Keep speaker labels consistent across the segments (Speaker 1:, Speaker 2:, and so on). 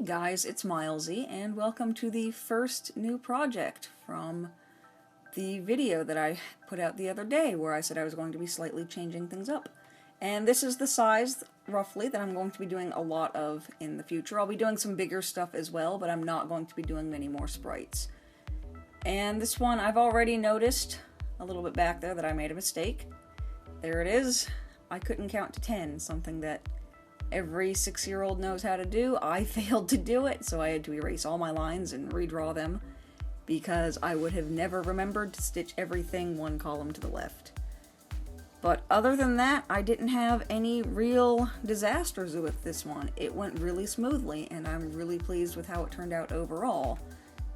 Speaker 1: guys, it's Milesy, and welcome to the first new project from the video that I put out the other day where I said I was going to be slightly changing things up. And this is the size, roughly, that I'm going to be doing a lot of in the future. I'll be doing some bigger stuff as well, but I'm not going to be doing many more sprites. And this one, I've already noticed a little bit back there that I made a mistake. There it is. I couldn't count to 10, something that every 6-year-old knows how to do. I failed to do it, so I had to erase all my lines and redraw them because I would have never remembered to stitch everything one column to the left. But other than that, I didn't have any real disasters with this one. It went really smoothly, and I'm really pleased with how it turned out overall.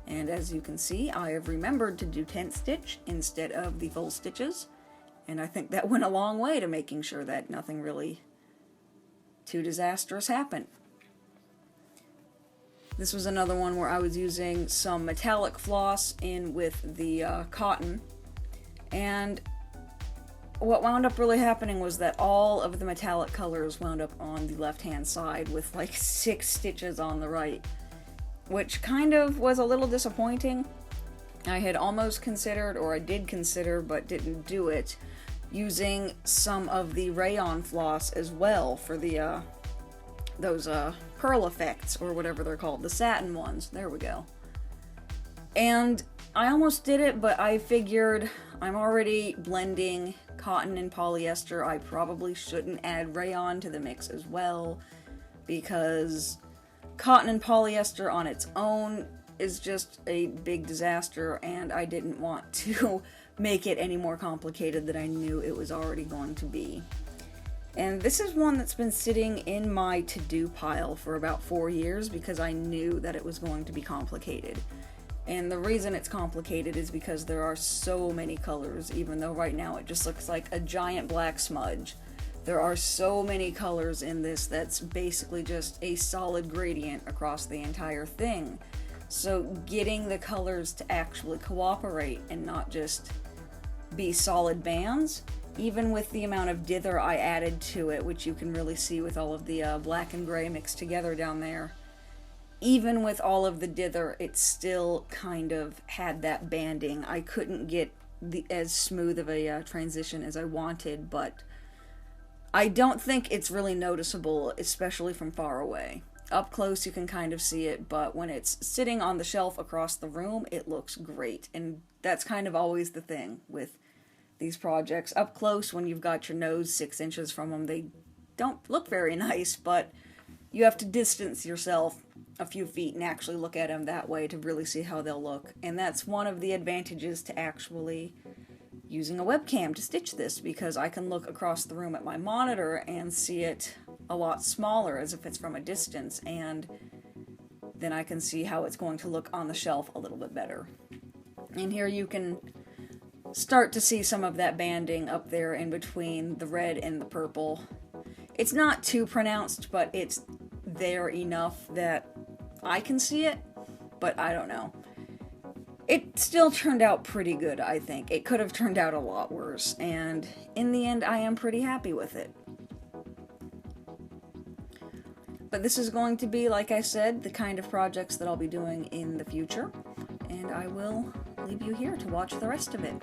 Speaker 1: And as you can see, I have remembered to do 10th stitch instead of the full stitches, and I think that went a long way to making sure that nothing really too disastrous happened. This was another one where I was using some metallic floss in with the cotton, and what wound up really happening was that all of the metallic colors wound up on the left-hand side with like 6 stitches on the right, which kind of was a little disappointing. I had almost considered, or I did consider but didn't do it, using some of the rayon floss as well for the those pearl effects, or whatever they're called, the satin ones. There we go. And I almost did it, but I figured I'm already blending cotton and polyester. I probably shouldn't add rayon to the mix as well, because cotton and polyester on its own is just a big disaster, and I didn't want to make it any more complicated than I knew it was already going to be. And this is one that's been sitting in my to-do pile for about 4 years because I knew that it was going to be complicated. And the reason it's complicated is because there are so many colors, even though right now it just looks like a giant black smudge. There are so many colors in this that's basically just a solid gradient across the entire thing. So getting the colors to actually cooperate and not just be solid bands, even with the amount of dither I added to it, which you can really see with all of the black and gray mixed together down there, even with all of the dither, it still kind of had that banding. I couldn't get as smooth of a transition as I wanted, but I don't think it's really noticeable, especially from far away. Up close you can kind of see it, but when it's sitting on the shelf across the room, it looks great. And that's kind of always the thing with these projects. Up close, when you've got your nose 6 inches from them, they don't look very nice, but you have to distance yourself a few feet and actually look at them that way to really see how they'll look. And that's one of the advantages to actually using a webcam to stitch this, because I can look across the room at my monitor and see it a lot smaller as if it's from a distance, and then I can see how it's going to look on the shelf a little bit better. And here you can start to see some of that banding up there in between the red and the purple. It's not too pronounced, but it's there enough that I can see it, but I don't know. It still turned out pretty good, I think. It could have turned out a lot worse, and in the end I am pretty happy with it. But this is going to be, like I said, the kind of projects that I'll be doing in the future, and I will leave you here to watch the rest of it.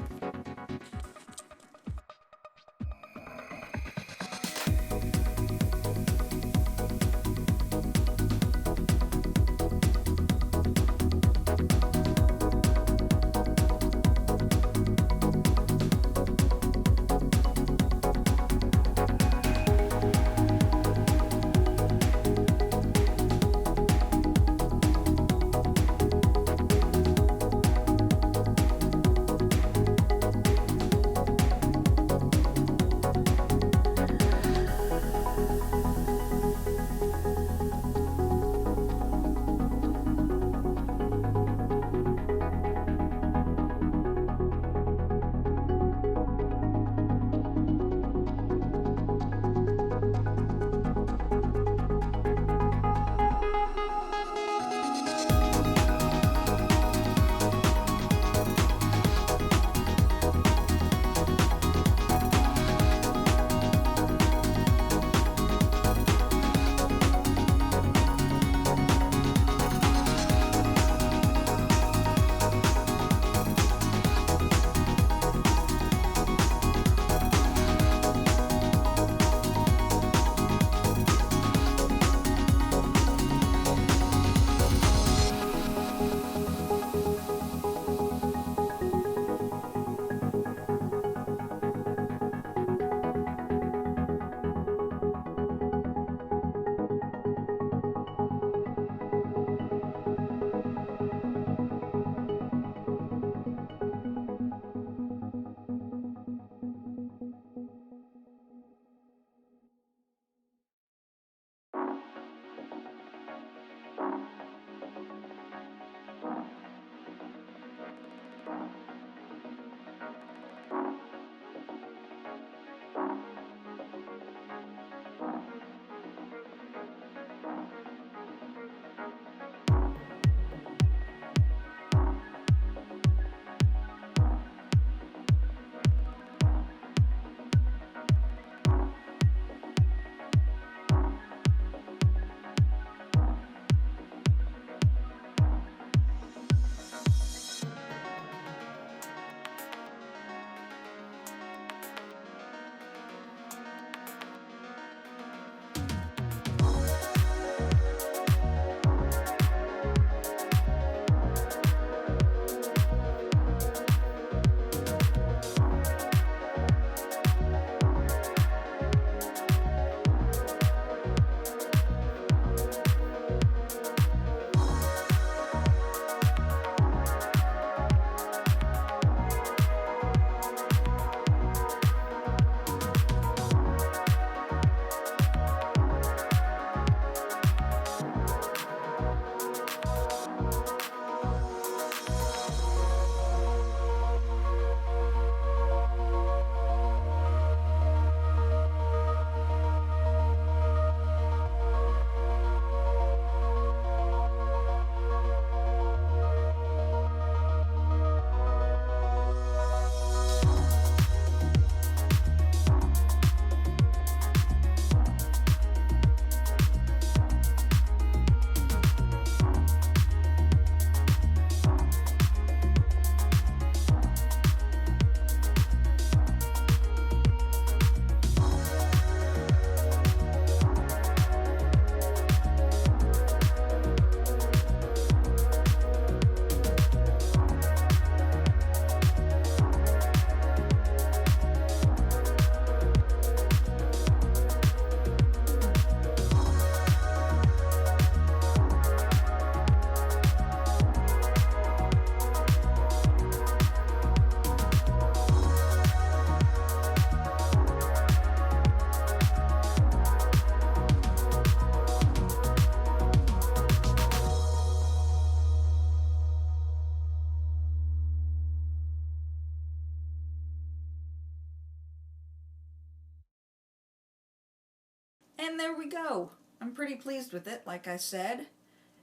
Speaker 1: And there we go. I'm pretty pleased with it, like I said.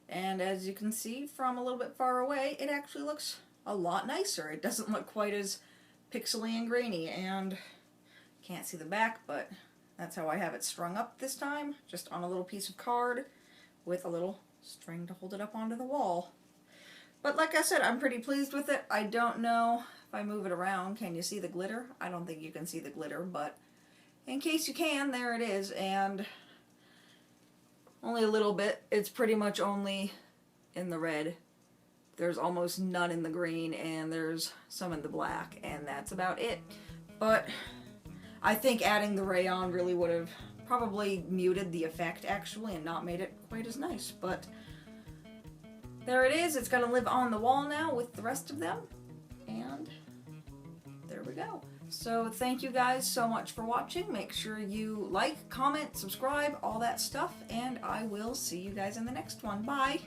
Speaker 1: And as you can see from a little bit far away, it actually looks a lot nicer. It doesn't look quite as pixely and grainy, and can't see the back, but that's how I have it strung up this time, just on a little piece of card with a little string to hold it up onto the wall. But like I said, I'm pretty pleased with it. I don't know if I move it around, can you see the glitter? I don't think you can see the glitter, but in case you can, there it is, and only a little bit. It's pretty much only in the red. There's almost none in the green, and there's some in the black, and that's about it. But I think adding the rayon really would have probably muted the effect, actually, and not made it quite as nice. But there it is. It's going to live on the wall now with the rest of them, and there we go. So thank you guys so much for watching. Make sure you like, comment, subscribe, all that stuff, and I will see you guys in the next one. Bye!